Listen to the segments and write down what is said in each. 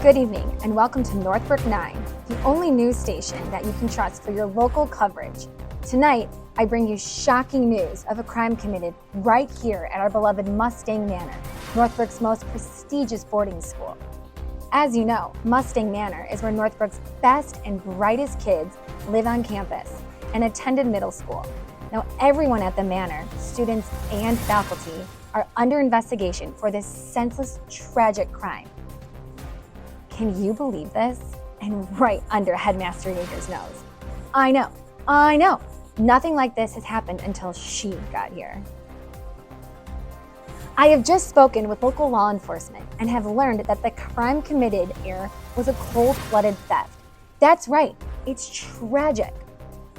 Good evening and welcome to Northbrook 9, the only news station that you can trust for your local coverage. Tonight, I bring you shocking news of a crime committed right here at our beloved Mustang Manor, Northbrook's most prestigious boarding school. As you know, Mustang Manor is where Northbrook's best and brightest kids live on campus and attended middle school. Now, everyone at the Manor, students and faculty, are under investigation for this senseless, tragic crime. Can you believe this? And right under Headmaster Yeager's nose. I know. Nothing like this has happened until she got here. I have just spoken with local law enforcement and have learned that the crime committed here was a cold-blooded theft. That's right, it's tragic.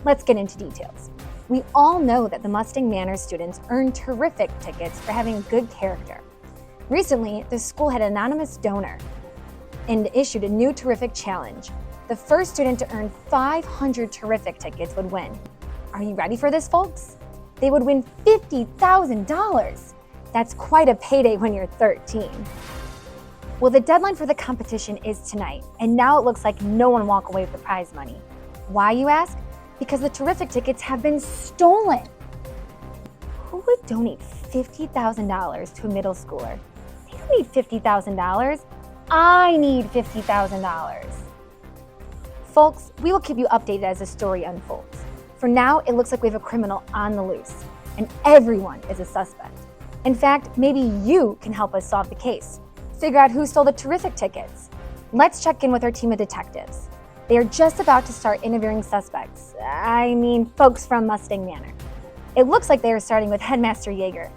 Let's get into details. We all know that the Mustang Manor students earn terrific tickets for having good character. Recently, the school had an anonymous donor and issued a new terrific challenge. The first student to earn 500 terrific tickets would win. Are you ready for this, folks? They would win $50,000. That's quite a payday when you're 13. Well, the deadline for the competition is tonight, and now it looks like no one will walk away with the prize money. Why, you ask? Because the terrific tickets have been stolen. Who would donate $50,000 to a middle schooler? They don't need $50,000. I need $50,000. Folks, we will keep you updated as the story unfolds. For now, it looks like we have a criminal on the loose, and everyone is a suspect. In fact, maybe you can help us solve the case. Figure out who stole the terrific tickets. Let's check in with our team of detectives. They are just about to start interviewing suspects. Folks from Mustang Manor. It looks like they are starting with Headmaster Yeager.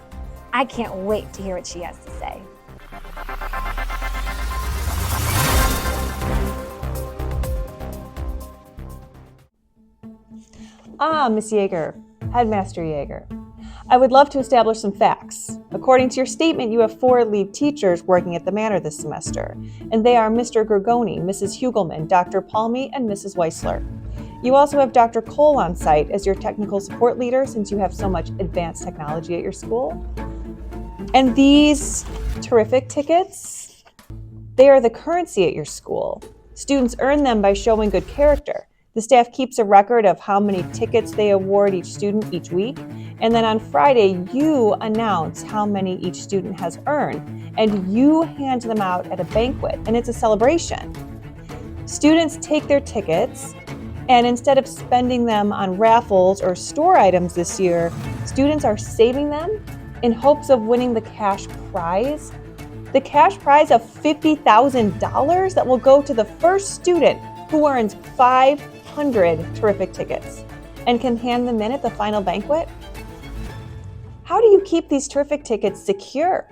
I can't wait to hear what she has to say. Miss Yeager, Headmaster Yeager. I would love to establish some facts. According to your statement, you have 4 lead teachers working at the Manor this semester, and they are Mr. Gergoni, Mrs. Hugelman, Dr. Palmy, and Mrs. Weissler. You also have Dr. Cole on site as your technical support leader since you have so much advanced technology at your school. And these terrific tickets, they are the currency at your school. Students earn them by showing good character. The staff keeps a record of how many tickets they award each student each week, and then on Friday, you announce how many each student has earned, and you hand them out at a banquet, and it's a celebration. Students take their tickets, and instead of spending them on raffles or store items this year, students are saving them in hopes of winning the cash prize. The cash prize of $50,000 that will go to the first student who earns 500 terrific tickets and can hand them in at the final banquet? How do you keep these terrific tickets secure?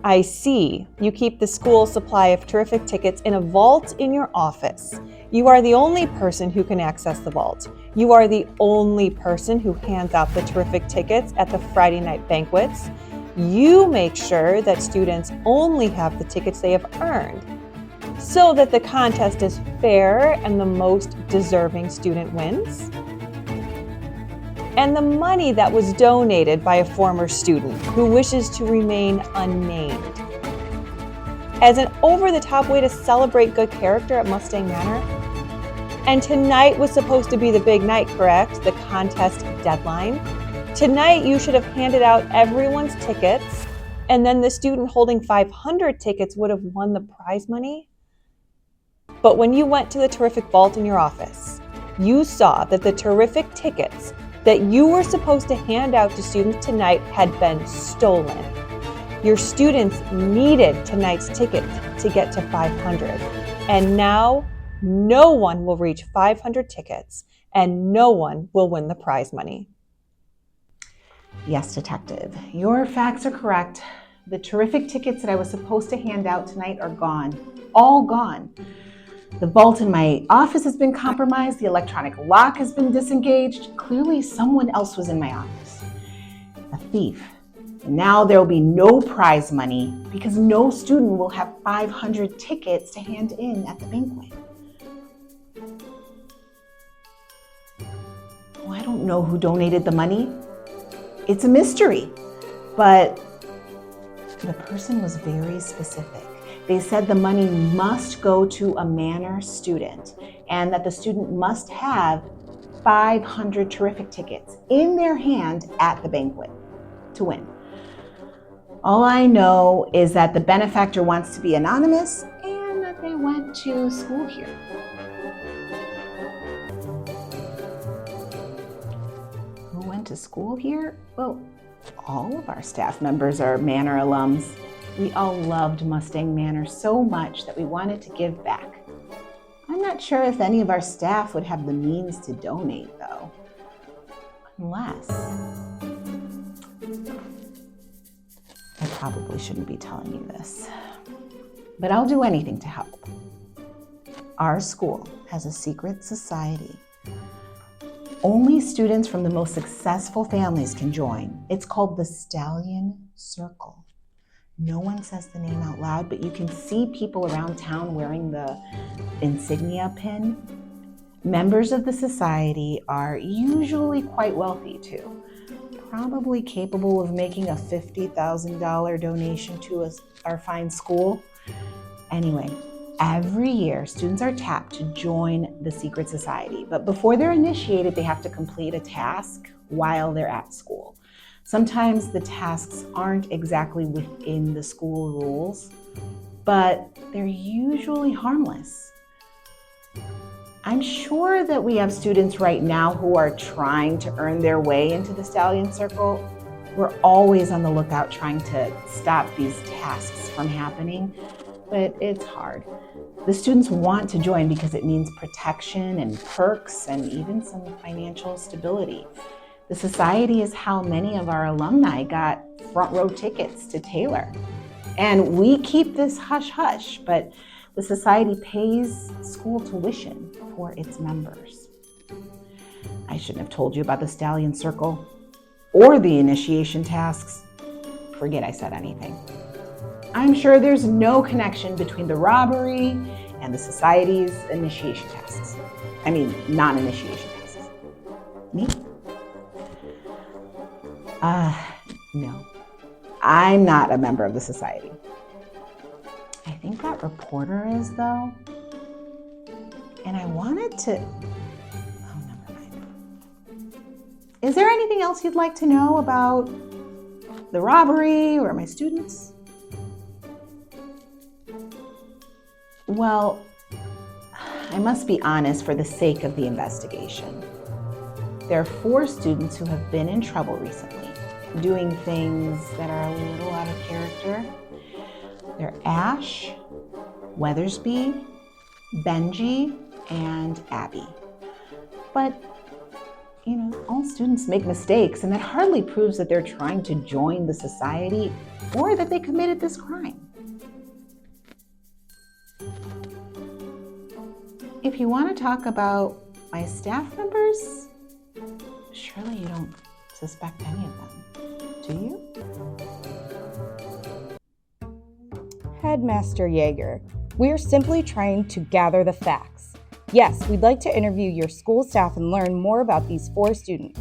I see. You keep the school supply of terrific tickets in a vault in your office. You are the only person who can access the vault. You are the only person who hands out the terrific tickets at the Friday night banquets. You make sure that students only have the tickets they have earned, so that the contest is fair and the most deserving student wins. and the money that was donated by a former student who wishes to remain unnamed. As an over-the-top way to celebrate good character at Mustang Manor. And tonight was supposed to be the big night, correct? The contest deadline. Tonight you should have handed out everyone's tickets, and then the student holding 500 tickets would have won the prize money. But when you went to the terrific vault in your office, you saw that the terrific tickets that you were supposed to hand out to students tonight had been stolen. Your students needed tonight's ticket to get to 500, and now no one will reach 500 tickets, and no one will win the prize money. Yes, Detective, your facts are correct. The terrific tickets that I was supposed to hand out tonight are gone. All gone. The vault in my office has been compromised. The electronic lock has been disengaged. Clearly, someone else was in my office. A thief. And now there will be no prize money because no student will have 500 tickets to hand in at the banquet. Well, I don't know who donated the money. It's a mystery, but the person was very specific. They said the money must go to a Manor student and that the student must have 500 terrific tickets in their hand at the banquet to win. All I know is that the benefactor wants to be anonymous and that they went to school here. Who went to school here? Well, all of our staff members are Manor alums. We all loved Mustang Manor so much that we wanted to give back. I'm not sure if any of our staff would have the means to donate, though. Unless... I probably shouldn't be telling you this, but I'll do anything to help. Our school has a secret society. Only students from the most successful families can join. It's called the Stallion Circle. No one says the name out loud, but you can see people around town wearing the insignia pin. Members of the society are usually quite wealthy too, probably capable of making a $50,000 donation to our fine school. Anyway, every year, students are tapped to join the secret society, but before they're initiated, they have to complete a task while they're at school. Sometimes the tasks aren't exactly within the school rules, but they're usually harmless. I'm sure that we have students right now who are trying to earn their way into the Stallion Circle. We're always on the lookout trying to stop these tasks from happening, but it's hard. The students want to join because it means protection and perks and even some financial stability. The society is how many of our alumni got front row tickets to Taylor. And we keep this hush-hush, but the society pays school tuition for its members. I shouldn't have told you about the Stallion Circle or the initiation tasks. Forget I said anything. I'm sure there's no connection between the robbery and the society's initiation tasks. I mean, non-initiation tasks. Me? No. I'm not a member of the society. I think that reporter is, though. And I wanted to... Oh, never mind. Is there anything else you'd like to know about the robbery or my students? Well, I must be honest for the sake of the investigation. There are 4 students who have been in trouble recently, doing things that are a little out of character. They're Ash, Weathersby, Benji, and Abby. But, you know, all students make mistakes, and that hardly proves that they're trying to join the society or that they committed this crime. If you want to talk about my staff members, surely you don't suspect any of them, do you? Headmaster Yeager, we are simply trying to gather the facts. Yes, we'd like to interview your school staff and learn more about these 4 students.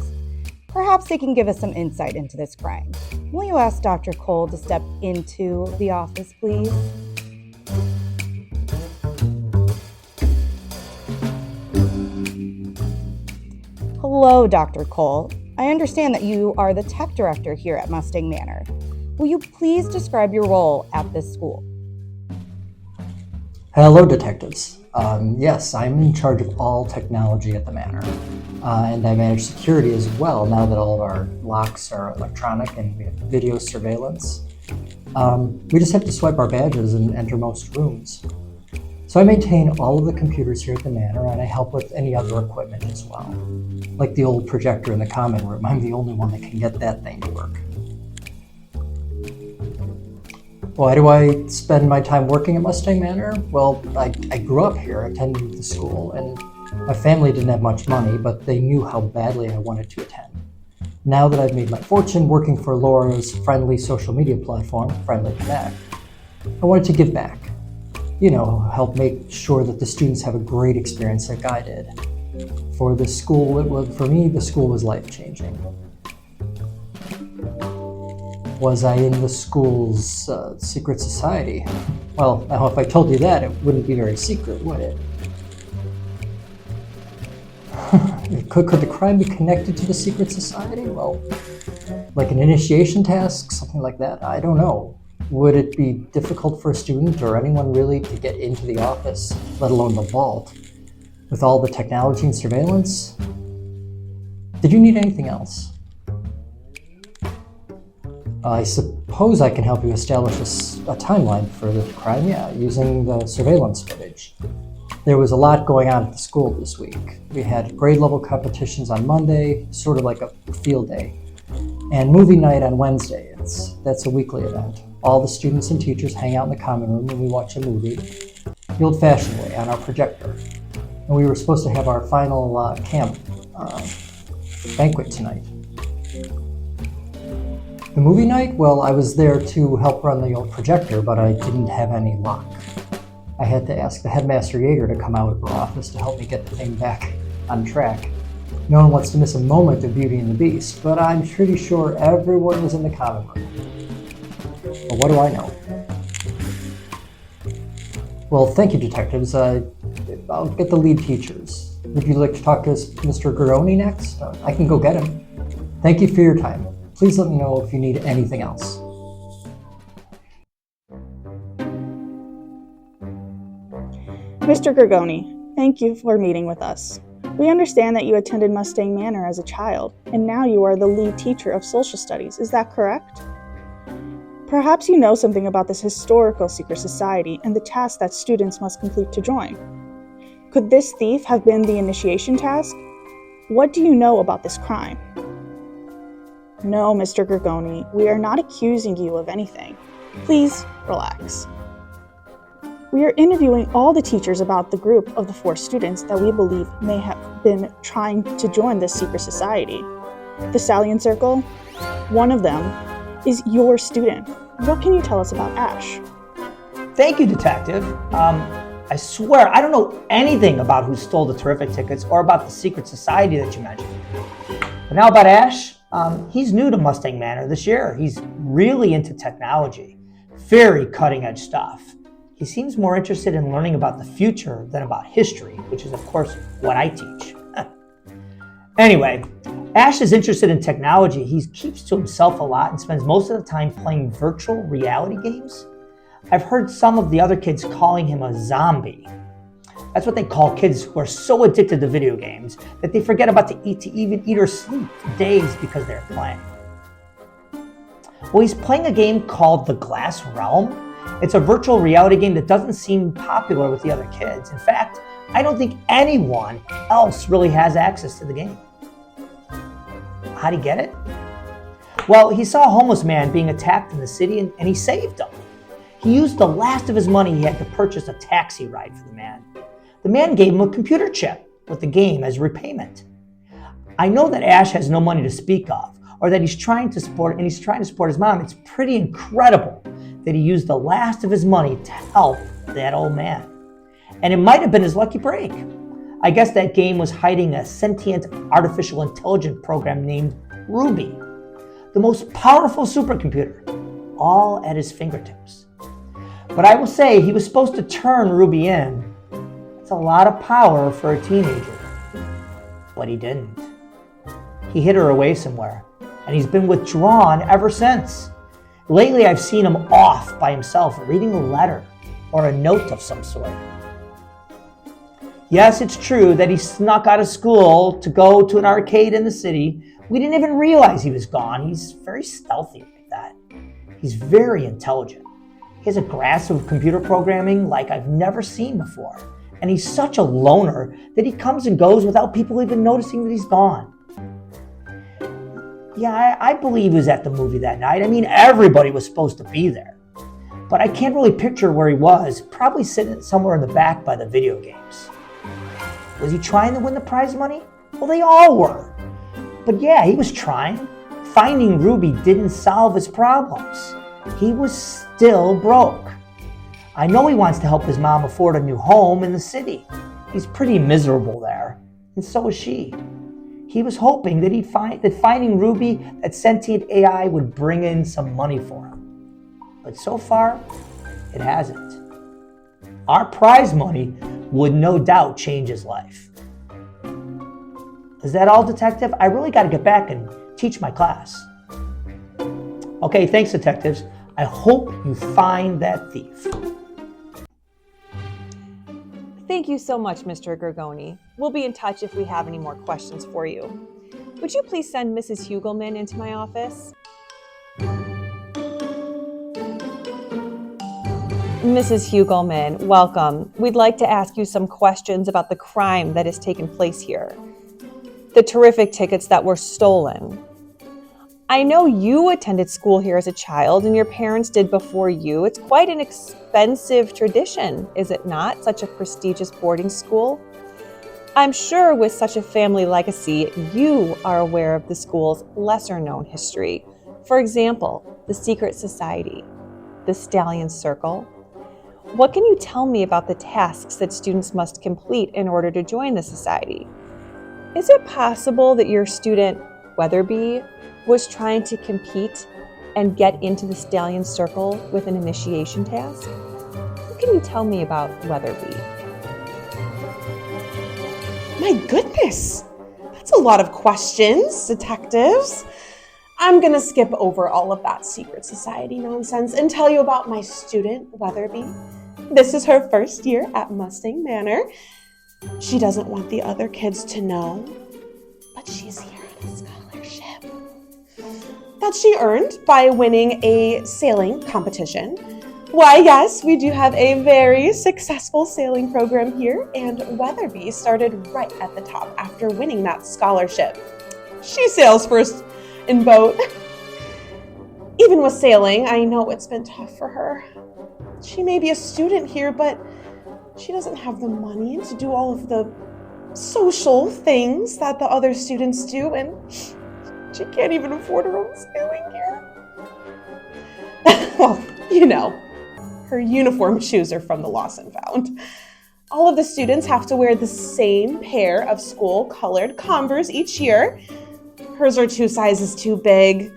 Perhaps they can give us some insight into this crime. Will you ask Dr. Cole to step into the office, please? Hello, Dr. Cole. I understand that you are the tech director here at Mustang Manor. Will you please describe your role at this school? Hello, detectives. Yes, I'm in charge of all technology at the manor, and I manage security as well now that all of our locks are electronic and we have video surveillance. We just have to swipe our badges and enter most rooms. So I maintain all of the computers here at the manor, and I help with any other equipment as well. Like the old projector in the common room, I'm the only one that can get that thing to work. Why do I spend my time working at Mustang Manor? Well, I grew up here, attending the school, and my family didn't have much money, but they knew how badly I wanted to attend. Now that I've made my fortune working for Laura's friendly social media platform, Friendly Connect, I wanted to give back. You know, help make sure that the students have a great experience like I did. For the school, for me, the school was life-changing. Was I in the school's secret society? Well, now if I told you that, it wouldn't be very secret, would it? Could the crime be connected to the secret society? Well, like an initiation task, something like that? I don't know. Would it be difficult for a student or anyone really to get into the office, let alone the vault, with all the technology and surveillance? Did you need anything else? I suppose I can help you establish a timeline for the crime, yeah, using the surveillance footage. There was a lot going on at the school this week. We had grade level competitions on Monday, sort of like a field day, and movie night on Wednesday. That's a weekly event. All the students and teachers hang out in the common room and we watch a movie, the old-fashioned way, on our projector. And we were supposed to have our final camp banquet tonight. The movie night? Well, I was there to help run the old projector, but I didn't have any luck. I had to ask the headmaster Yeager to come out of her office to help me get the thing back on track. No one wants to miss a moment of Beauty and the Beast, but I'm pretty sure everyone was in the common room. But what do I know? Well, thank you, detectives. I'll get the lead teachers. Would you like to talk to Mr. Garoni next? I can go get him. Thank you for your time. Please let me know if you need anything else. Mr. Gargoni, thank you for meeting with us. We understand that you attended Mustang Manor as a child, and now you are the lead teacher of social studies. Is that correct? Perhaps you know something about this historical secret society and the tasks that students must complete to join. Could this thief have been the initiation task? What do you know about this crime? No, Mr. Gargoni, we are not accusing you of anything. Please relax. We are interviewing all the teachers about the group of the 4 students that we believe may have been trying to join this secret society. The Stallion Circle, one of them, is your student. What can you tell us about Ash? Thank you, Detective. I swear, I don't know anything about who stole the terrific tickets or about the secret society that you mentioned. But now about Ash, he's new to Mustang Manor this year. He's really into technology, very cutting-edge stuff. He seems more interested in learning about the future than about history, which is, of course, what I teach. Anyway, Ash is interested in technology. He keeps to himself a lot and spends most of the time playing virtual reality games. I've heard some of the other kids calling him a zombie. That's what they call kids who are so addicted to video games that they forget about to even eat or sleep for days because they're playing. Well, he's playing a game called The Glass Realm. It's a virtual reality game that doesn't seem popular with the other kids. In fact, I don't think anyone else really has access to the game. How'd he get it? Well, he saw a homeless man being attacked in the city and he saved him. He used the last of his money he had to purchase a taxi ride for the man. The man gave him a computer chip with the game as repayment. I know that Ash has no money to speak of, or that he's trying to support his mom. It's pretty incredible that he used the last of his money to help that old man. And it might have been his lucky break. I guess that game was hiding a sentient artificial intelligence program named Ruby, the most powerful supercomputer, all at his fingertips. But I will say he was supposed to turn Ruby in. It's a lot of power for a teenager. But he didn't. He hid her away somewhere, and he's been withdrawn ever since. Lately, I've seen him off by himself reading a letter or a note of some sort. Yes, it's true that he snuck out of school to go to an arcade in the city. We didn't even realize he was gone. He's very stealthy like that. He's very intelligent. He has a grasp of computer programming like I've never seen before. And he's such a loner that he comes and goes without people even noticing that he's gone. Yeah, I believe he was at the movie that night. I mean, everybody was supposed to be there. But I can't really picture where he was, probably sitting somewhere in the back by the video games. Was he trying to win the prize money? Well, they all were. But yeah, he was trying. Finding Ruby didn't solve his problems. He was still broke. I know he wants to help his mom afford a new home in the city. He's pretty miserable there, and so is she. He was hoping that finding Ruby, that sentient AI, would bring in some money for him. But so far, it hasn't. Our prize money would no doubt change his life. Is that all, Detective? I really got to get back and teach my class. Okay, thanks, detectives. I hope you find that thief. Thank you so much, Mr. Gorgoni. We'll be in touch if we have any more questions for you. Would you please send Mrs. Hugelman into my office? Mrs. Hugelman, welcome. We'd like to ask you some questions about the crime that has taken place here. The terrific tickets that were stolen. I know you attended school here as a child and your parents did before you. It's quite an expensive tradition, is it not? Such a prestigious boarding school. I'm sure with such a family legacy, you are aware of the school's lesser known history. For example, the secret society, the Stallion Circle. What can you tell me about the tasks that students must complete in order to join the society? Is it possible that your student, Weatherby, was trying to compete and get into the Stallion Circle with an initiation task? What can you tell me about Weatherby? My goodness, that's a lot of questions, detectives. I'm gonna skip over all of that secret society nonsense and tell you about my student, Weatherby. This is her first year at Mustang Manor. She doesn't want the other kids to know, but she's here on a scholarship that she earned by winning a sailing competition. Why, yes, we do have a very successful sailing program here, and Weatherby started right at the top after winning that scholarship. She sails first in boat. Even with sailing, I know it's been tough for her. She may be a student here, but she doesn't have the money to do all of the social things that the other students do, and she can't even afford her own sailing gear. Well, you know, her uniform shoes are from the Lost and Found. All of the students have to wear the same pair of school-colored Converse each year. Hers are 2 sizes too big.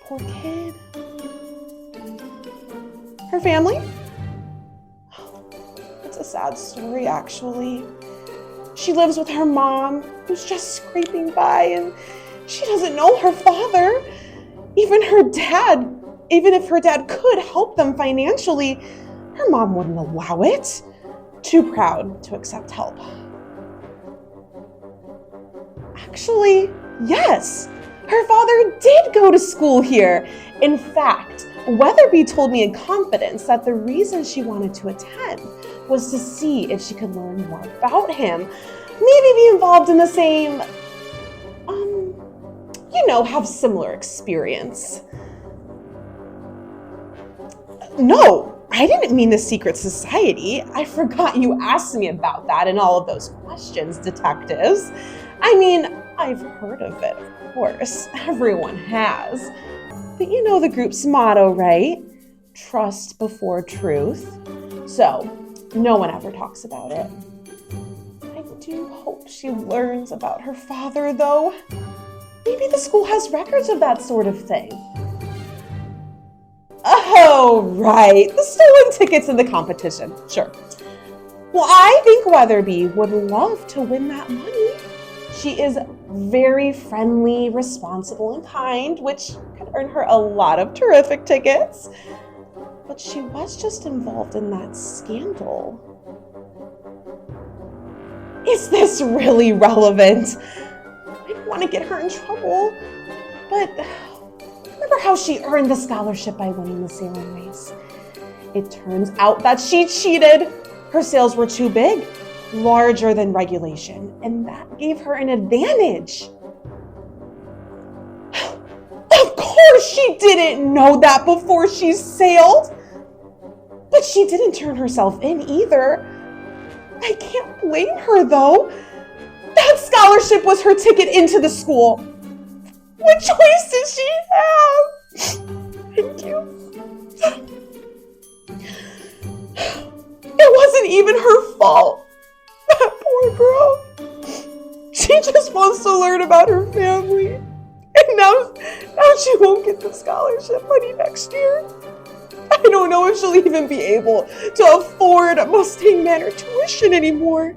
Poor kid. Her family? It's a sad story, actually. She lives with her mom, who's just scraping by, and she doesn't know her father. Even if her dad could help them financially, her mom wouldn't allow it. Too proud to accept help. Actually, yes, her father did go to school here. In fact, Weatherby told me in confidence that the reason she wanted to attend was to see if she could learn more about him. Maybe be involved in the same, have similar experience. No, I didn't mean the secret society. I forgot you asked me about that in all of those questions, detectives. I mean, I've heard of it, of course. Everyone has. But you know the group's motto, right? Trust before truth. So, no one ever talks about it. I do hope she learns about her father, though. Maybe the school has records of that sort of thing. Oh, right. The stolen tickets in the competition. Sure. Well, I think Weatherby would love to win that money. She is very friendly, responsible, and kind, which could earn her a lot of terrific tickets. But she was just involved in that scandal. Is this really relevant? I don't want to get her in trouble, but remember how she earned the scholarship by winning the sailing race? It turns out that she cheated. Her sails were too big, larger than regulation, and that gave her an advantage. Of course she didn't know that before she sailed. But she didn't turn herself in either. I can't blame her though. That scholarship was her ticket into the school. What choice did she have? Thank you. It wasn't even her fault. That poor girl. She just wants to learn about her family. And now she won't get the scholarship money next year. I don't know if she'll even be able to afford a Mustang Manor tuition anymore.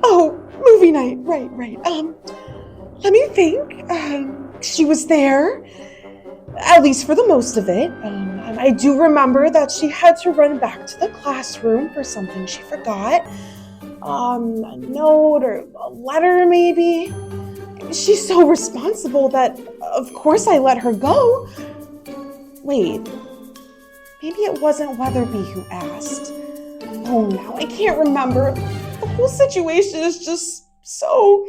Oh, movie night. Right. Let me think. She was there, at least for the most of it. I do remember that she had to run back to the classroom for something she forgot. A note or a letter, maybe. She's so responsible that, of course, I let her go. Wait, maybe it wasn't Weatherby who asked. Oh, now I can't remember. The whole situation is just so...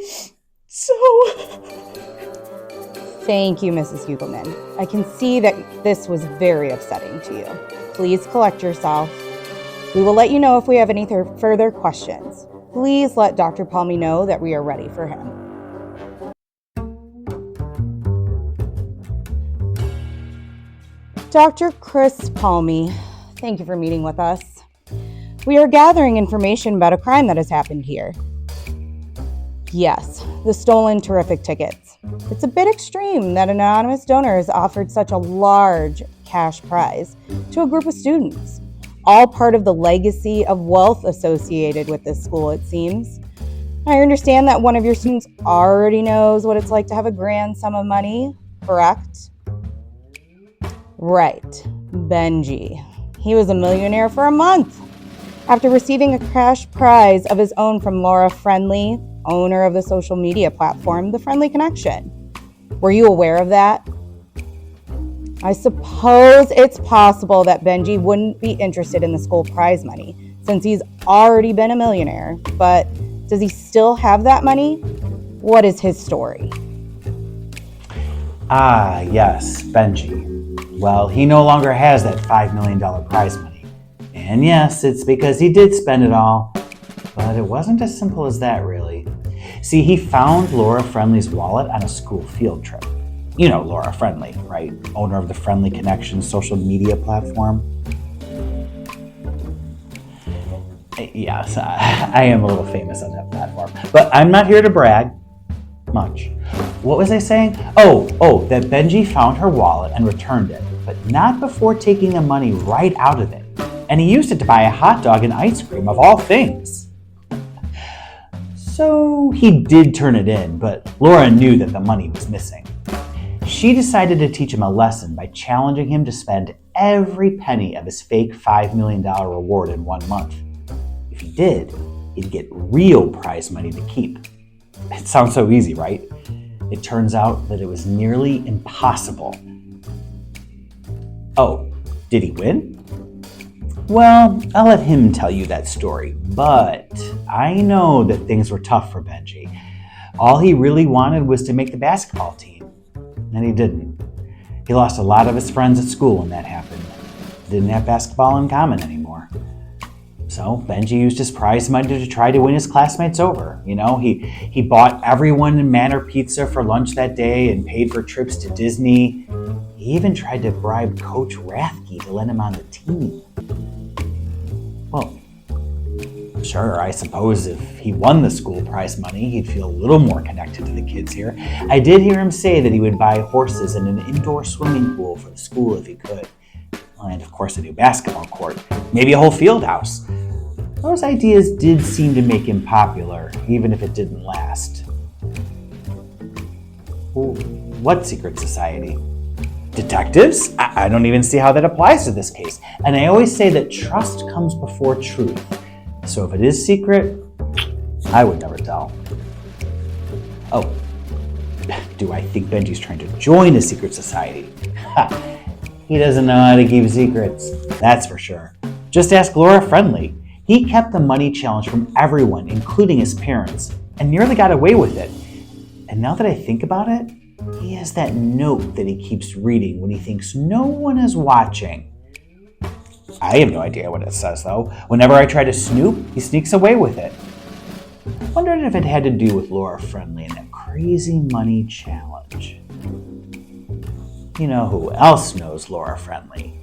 Thank you, Mrs. Hugelman. I can see that this was very upsetting to you. Please collect yourself. We will let you know if we have any further questions. Please let Dr. Palmy know that we are ready for him. Dr. Chris Palmy, thank you for meeting with us. We are gathering information about a crime that has happened here. Yes, the stolen terrific tickets. It's a bit extreme that an anonymous donor has offered such a large cash prize to a group of students, all part of the legacy of wealth associated with this school, it seems. I understand that one of your students already knows what it's like to have a grand sum of money, correct? Right, Benji. He was a millionaire for a month after receiving a cash prize of his own from Laura Friendly, owner of the social media platform, The Friendly Connection. Were you aware of that? I suppose it's possible that Benji wouldn't be interested in the school prize money since he's already been a millionaire, but does he still have that money? What is his story? Ah, yes, Benji. Well, he no longer has that $5 million prize money. And yes, it's because he did spend it all. But it wasn't as simple as that, really. See, he found Laura Friendly's wallet on a school field trip. You know Laura Friendly, right? Owner of the Friendly Connection social media platform. Yes, I am a little famous on that platform. But I'm not here to brag much. What was I saying? Oh, that Benji found her wallet and returned it, but not before taking the money right out of it. And he used it to buy a hot dog and ice cream, of all things. So he did turn it in, but Laura knew that the money was missing. She decided to teach him a lesson by challenging him to spend every penny of his fake $5 million reward in 1 month. If he did, he'd get real prize money to keep. It sounds so easy, right? It turns out that it was nearly impossible. Oh, did he win? Well, I'll let him tell you that story, but I know that things were tough for Benji. All he really wanted was to make the basketball team, and he didn't. He lost a lot of his friends at school when that happened. Didn't have basketball in common anymore. So Benji used his prize money to try to win his classmates over. You know, he bought everyone in Manor Pizza for lunch that day and paid for trips to Disney. He even tried to bribe Coach Rathke to let him on the team. Well, Sure, I suppose if he won the school prize money, he'd feel a little more connected to the kids here. I did hear him say that he would buy horses and an indoor swimming pool for the school if he could. And of course a new basketball court, maybe a whole field house. Those ideas did seem to make him popular, even if it didn't last. What secret society? Detectives? I don't even see how that applies to this case. And I always say that trust comes before truth. So if it is secret, I would never tell. Oh, do I think Benji's trying to join a secret society? Ha, he doesn't know how to keep secrets, that's for sure. Just ask Laura Friendly. He kept the money challenge from everyone, including his parents, and nearly got away with it. And now that I think about it, he has that note that he keeps reading when he thinks no one is watching. I have no idea what it says, though. Whenever I try to snoop, he sneaks away with it. I wondered if it had to do with Laura Friendly and that crazy money challenge. You know who else knows Laura Friendly?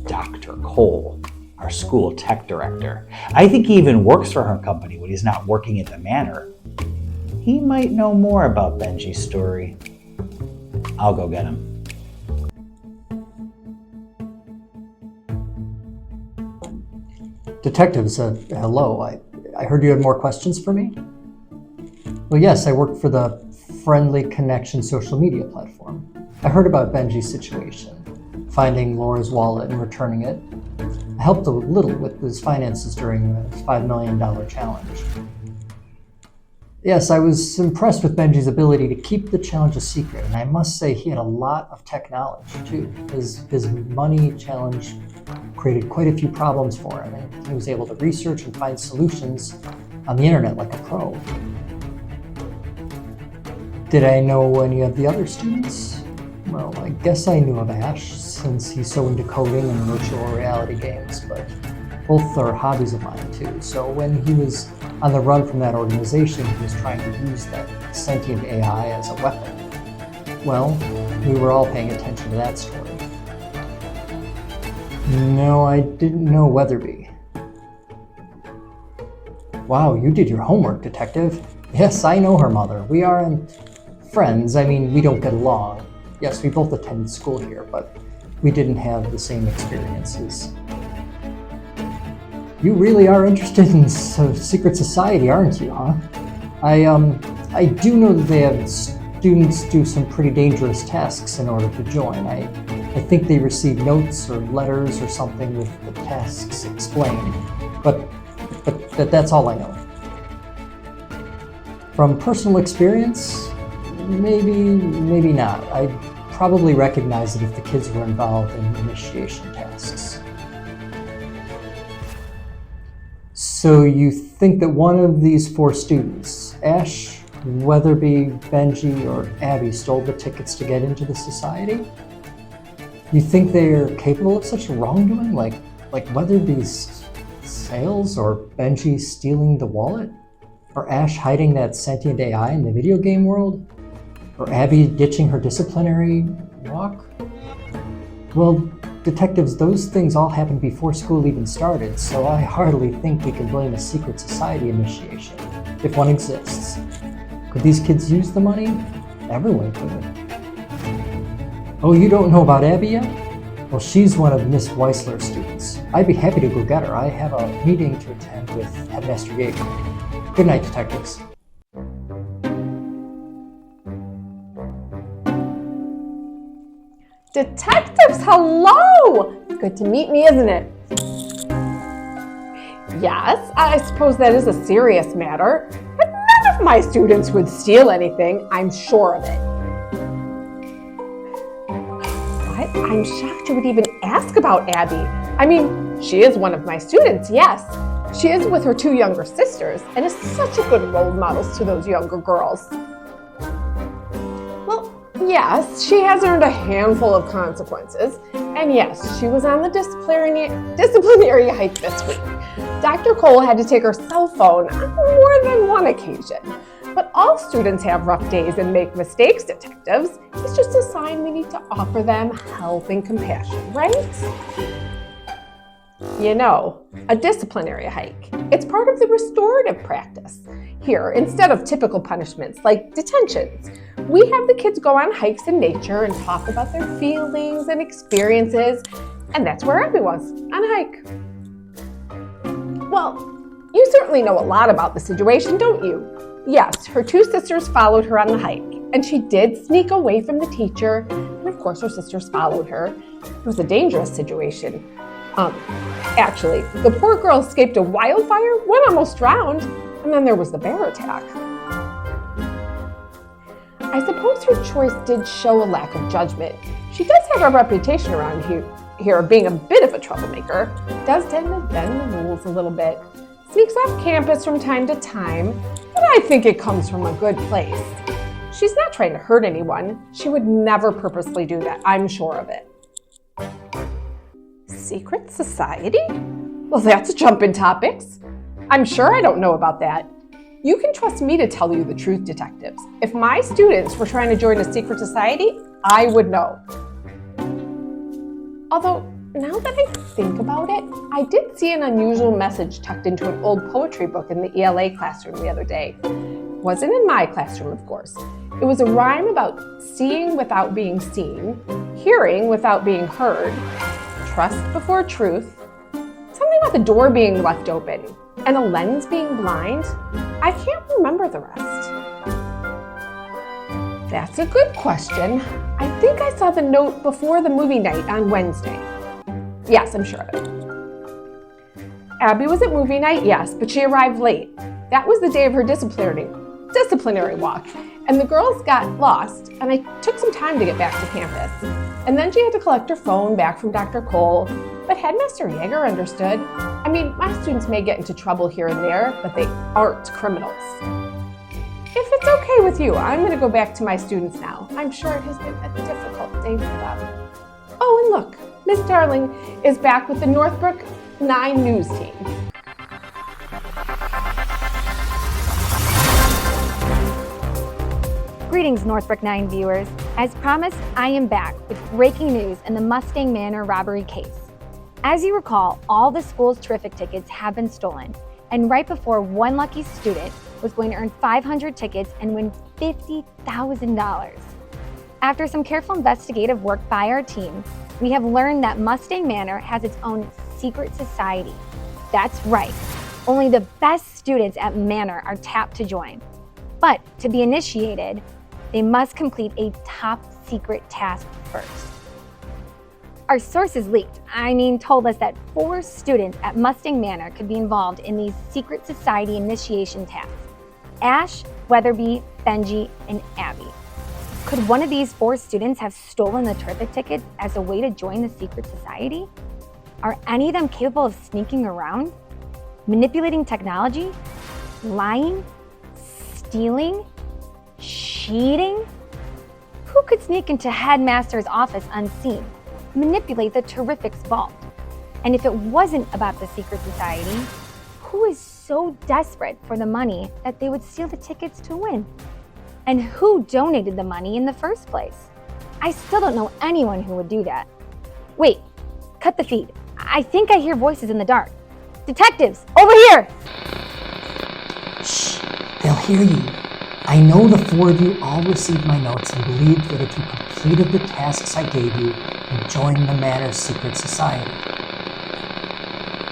Dr. Cole, our school tech director. I think he even works for her company when he's not working at the manor. He might know more about Benji's story. I'll go get him. Detectives, hello. I heard you had more questions for me? Well, yes, I work for the Friendly Connection social media platform. I heard about Benji's situation, finding Laura's wallet and returning it. I helped a little with his finances during the $5 million challenge. Yes, I was impressed with Benji's ability to keep the challenge a secret, and I must say he had a lot of tech knowledge, too. His money challenge created quite a few problems for him, and he was able to research and find solutions on the internet like a pro. Did I know any of the other students? Well, I guess I knew of Ash, since he's so into coding and virtual reality games, but both are hobbies of mine too. So when he was on the run from that organization, he was trying to use that sentient AI as a weapon. Well, we were all paying attention to that story. No, I didn't know Weatherby. Wow, you did your homework, Detective. Yes, I know her mother. We aren't friends. I mean, we don't get along. Yes, we both attended school here, but we didn't have the same experiences. You really are interested in secret society, aren't you, huh? I do know that they have students do some pretty dangerous tasks in order to join. I think they receive notes or letters or something with the tasks explained, but that's all I know. From personal experience, maybe not. I probably recognize it if the kids were involved in initiation tasks. So you think that one of these 4 students, Ash, Weatherby, Benji, or Abby, stole the tickets to get into the society? You think they are capable of such wrongdoing, like Weatherby's sales, or Benji stealing the wallet, or Ash hiding that sentient AI in the video game world, or Abby ditching her disciplinary walk? Well, detectives, those things all happened before school even started, so I hardly think we can blame a secret society initiation, if one exists. Could these kids use the money? Everyone could. Oh, you don't know about Abby yet? Well, she's one of Miss Weisler's students. I'd be happy to go get her. I have a meeting to attend with Headmaster Yeager. Good night, detectives. Detectives, hello! Good to meet me, isn't it? Yes, I suppose that is a serious matter, but none of my students would steal anything, I'm sure of it. What? I'm shocked you would even ask about Abby. I mean, she is one of my students, yes. She is with her 2 younger sisters and is such a good role model to those younger girls. Yes, she has earned a handful of consequences, and yes, she was on the disciplinary hike this week. Dr. Cole had to take her cell phone on more than one occasion. But all students have rough days and make mistakes, detectives. It's just a sign we need to offer them help and compassion, right? You know, a disciplinary hike. It's part of the restorative practice. Here, instead of typical punishments like detentions, we have the kids go on hikes in nature and talk about their feelings and experiences, and that's where Abby was, on a hike. Well, you certainly know a lot about the situation, don't you? Yes, her two sisters followed her on the hike, and she did sneak away from the teacher, and of course her sisters followed her. It was a dangerous situation. Actually, the poor girl escaped a wildfire, one almost drowned, and then there was the bear attack. I suppose her choice did show a lack of judgment. She does have a reputation around here of being a bit of a troublemaker, does tend to bend the rules a little bit, sneaks off campus from time to time, but I think it comes from a good place. She's not trying to hurt anyone. She would never purposely do that, I'm sure of it. Secret society? Well, that's a jump in topics. I'm sure I don't know about that. You can trust me to tell you the truth, detectives. If my students were trying to join a secret society, I would know. Although, now that I think about it, I did see an unusual message tucked into an old poetry book in the ELA classroom the other day. Wasn't in my classroom, of course. It was a rhyme about seeing without being seen, hearing without being heard, trust before truth, something about the door being left open, and a lens being blind. I can't remember the rest. That's a good question. I think I saw the note before the movie night on Wednesday. Yes, I'm sure of it. Abby was at movie night, yes, but she arrived late. That was the day of her disciplinary walk, and the girls got lost, and I took some time to get back to campus. And then she had to collect her phone back from Dr. Cole, but Headmaster Yeager understood. I mean, my students may get into trouble here and there, but they aren't criminals. If it's okay with you, I'm going to go back to my students now. I'm sure it has been a difficult day for them. Oh, and look, Miss Darling is back with the Northbrook 9 News team. Greetings, Northbrook 9 viewers. As promised, I am back with breaking news in the Mustang Manor robbery case. As you recall, all the school's terrific tickets have been stolen, and right before one lucky student was going to earn 500 tickets and win $50,000. After some careful investigative work by our team, we have learned that Mustang Manor has its own secret society. That's right, only the best students at Manor are tapped to join. But to be initiated, they must complete a top secret task first. Our sources told us that 4 students at Mustang Manor could be involved in these secret society initiation tasks: Ash, Weatherby, Benji, and Abby. Could one of these 4 students have stolen the terrific tickets as a way to join the secret society? Are any of them capable of sneaking around, manipulating technology, lying, stealing, cheating? Who could sneak into Headmaster's office unseen, manipulate the Terrific's vault? And if it wasn't about the secret society, who is so desperate for the money that they would steal the tickets to win? And who donated the money in the first place? I still don't know anyone who would do that. Wait, cut the feed. I think I hear voices in the dark. Detectives, over here! Shh, they'll hear you. I know the 4 of you all received my notes and believed that if you completed the tasks I gave you, you'd join the Manor's secret society.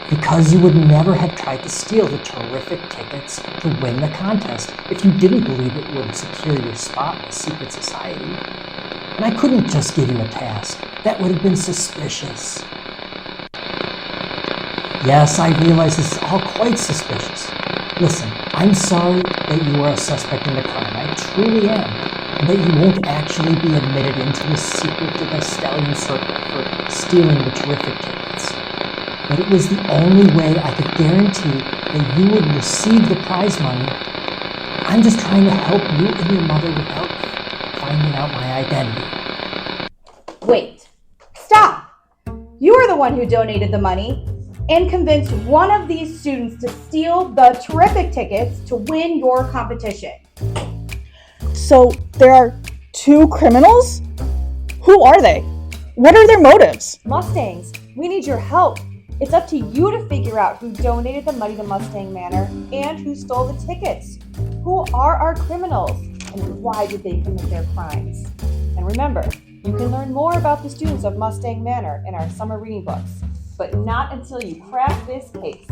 Because you would never have tried to steal the terrific tickets to win the contest if you didn't believe it would secure your spot in the secret society. And I couldn't just give you a task. That would have been suspicious. Yes, I realize this is all quite suspicious. Listen, I'm sorry that you are a suspect in the crime. I truly am. And that you won't actually be admitted into the secret to the Stallion Circle for stealing the terrific tickets. But it was the only way I could guarantee that you would receive the prize money. I'm just trying to help you and your mother without finding out my identity. Wait, stop! You are the one who donated the money and convinced one of these students to steal the terrific tickets to win your competition. So there are 2 criminals? Who are they? What are their motives? Mustangs, we need your help. It's up to you to figure out who donated the money to Mustang Manor and who stole the tickets. Who are our criminals and why did they commit their crimes? And remember, you can learn more about the students of Mustang Manor in our summer reading books, but not until you crack this case.